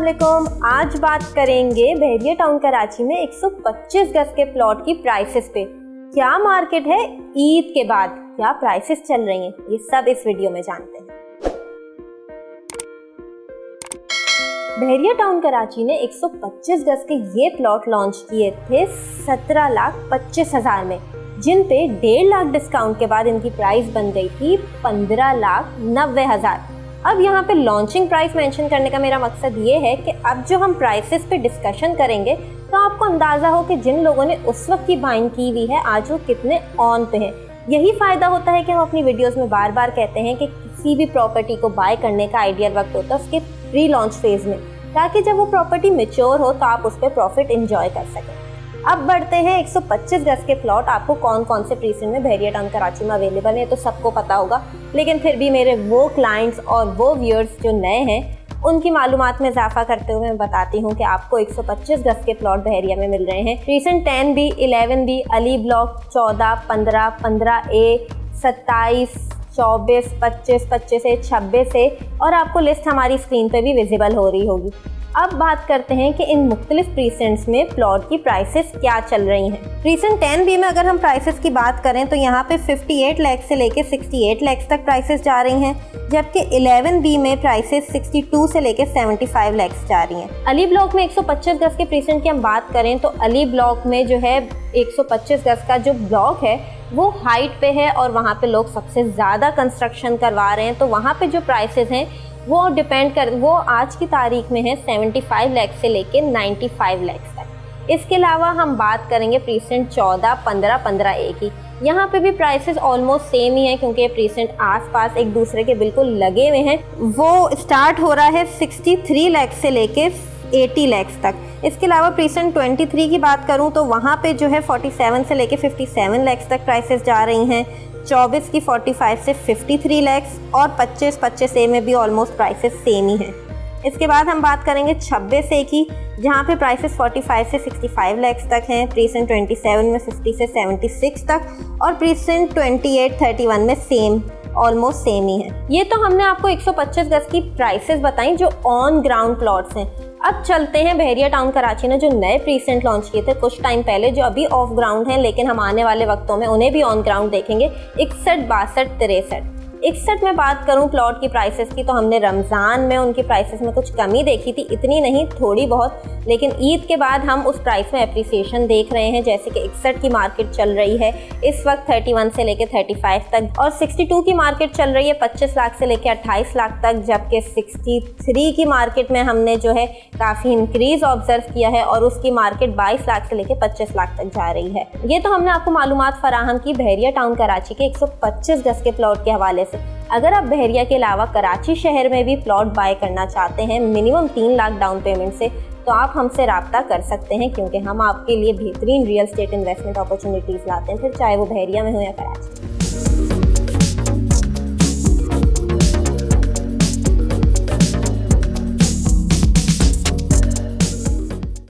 अस्सलामुअलैकुम। आज बात करेंगे बहरिया टाउन कराची में 125 गज के प्लॉट की प्राइसेस पे। क्या मार्केट है, ईद के बाद क्या प्राइसेस चल रही हैं, ये सब इस वीडियो में जानते हैं। बहरिया टाउन कराची ने 125 गज के ये प्लॉट लॉन्च किए थे 17,25,000 में, जिन पे 1.5 लाख डिस्काउंट के बाद इनकी प्राइस बन गई थी 15,90,000। अब यहाँ पे लॉन्चिंग प्राइस मेंशन करने का मेरा मकसद ये है कि अब जो हम प्राइसेस पे डिस्कशन करेंगे तो आपको अंदाज़ा हो कि जिन लोगों ने उस वक्त की बाइंग की हुई है आज वो कितने ऑन पे हैं। यही फ़ायदा होता है कि हम अपनी वीडियोस में बार बार कहते हैं कि किसी भी प्रॉपर्टी को बाय करने का आइडियल वक्त होता है उसके प्री लॉन्च फेज़ में, ताकि जब वो प्रॉपर्टी मैच्योर हो तो आप उस पर प्रॉफिट इंजॉय कर सकें। अब बढ़ते हैं 125 गज के प्लॉट आपको कौन कौन से प्रीसेंट में बहरिया टाउन कराची में अवेलेबल है तो सबको पता होगा, लेकिन फिर भी मेरे वो क्लाइंट्स और वो व्यूअर्स जो नए हैं उनकी मालूमात में इजाफा करते हुए मैं बताती हूँ कि आपको 125 गज के प्लॉट बहरिया में मिल रहे हैं। Precinct 10B, 11B, Ali block 14, 15, 15A, 27, 24, 25, 25A, 26A और आपको लिस्ट हमारी स्क्रीन पे भी विजिबल हो रही होगी। अब बात करते हैं कि इन मुख्तलिफ प्रीसेंट्स में प्लॉट की प्राइसेस क्या चल रही हैं। प्रीसेंट 10B में अगर हम प्राइसेस की बात करें तो यहाँ पे 58 लाख से लेके 68 लाख तक प्राइसेस जा रही हैं, जबकि 11B में प्राइसेस 62 से लेके 75 लाख जा रही हैं। अली ब्लॉक में 125 गज के प्रीसेंट की हम बात करें तो अली ब्लॉक में जो है 125 गज का जो ब्लॉक है वो हाइट पे है और वहाँ पे लोग सबसे ज़्यादा कंस्ट्रक्शन करवा रहे हैं, तो वहाँ पे जो प्राइसेस हैं वो आज की तारीख में है 75 लाख से लेके 95 लाख तक। इसके अलावा हम बात करेंगे प्रीसेंट 14, 15, 15A की। यहाँ पे भी प्राइसेस ऑलमोस्ट सेम ही हैं क्योंकि ये प्रीसेंट आसपास एक दूसरे के बिल्कुल लगे हुए हैं। वो स्टार्ट हो रहा है 63 लाख से लेके 80 लाख तक। इसके अलावा प्रीसेंट 23 की बात करूँ तो वहाँ पे जो है 47 से लेके 57 लाख तक प्राइसेस जा रही हैं। 24 की 45 से 53 लाख और 25A में भी ऑलमोस्ट प्राइसेस सेम ही हैं। इसके बाद हम बात करेंगे 26A की, जहाँ पे प्राइसेस 45 से 65 लाख तक हैं। प्रीसेंट 27 में 50 से 76 तक और प्रीसेंट 28, 31 में सेम ऑलमोस्ट सेम ही है। ये तो हमने आपको 125 गज की प्राइसेस बताई जो ऑन ग्राउंड प्लॉट्स हैं। अब चलते हैं बहरिया टाउन कराची ने जो नए प्रीसेंट लॉन्च किए थे कुछ टाइम पहले, जो अभी ऑफ ग्राउंड हैं लेकिन हम आने वाले वक्तों में उन्हें भी ऑन ग्राउंड देखेंगे। 61, 62, 63। 61 में बात करूं प्लॉट की प्राइसेस की तो हमने रमज़ान में उनकी प्राइसेस में कुछ कमी देखी थी, इतनी नहीं थोड़ी बहुत, लेकिन ईद के बाद हम उस प्राइस में एप्रिसिएशन देख रहे हैं। जैसे कि 61 की मार्केट चल रही है इस वक्त 31 से लेकर 35 तक और 62 की मार्केट चल रही है 25 लाख से लेकर 28 लाख तक, जबकि 63 की मार्केट में हमने जो है काफ़ी इंक्रीज ऑब्जर्व किया है और उसकी मार्केट 22 लाख से लेकर 25 लाख तक जा रही है। ये तो हमने आपको मालूमात फराहम की बहरिया टाउन कराची के 125 गज के प्लॉट के हवाले से। अगर आप बहरिया के अलावा कराची शहर में भी प्लॉट बाय करना चाहते हैं मिनिमम 3 लाख डाउन पेमेंट से तो आप हमसे रब्ता कर सकते हैं, क्योंकि हम आपके लिए बेहतरीन रियल एस्टेट इन्वेस्टमेंट अपॉर्चुनिटीज़ लाते हैं, फिर चाहे वो बहरिया में हो या कराची।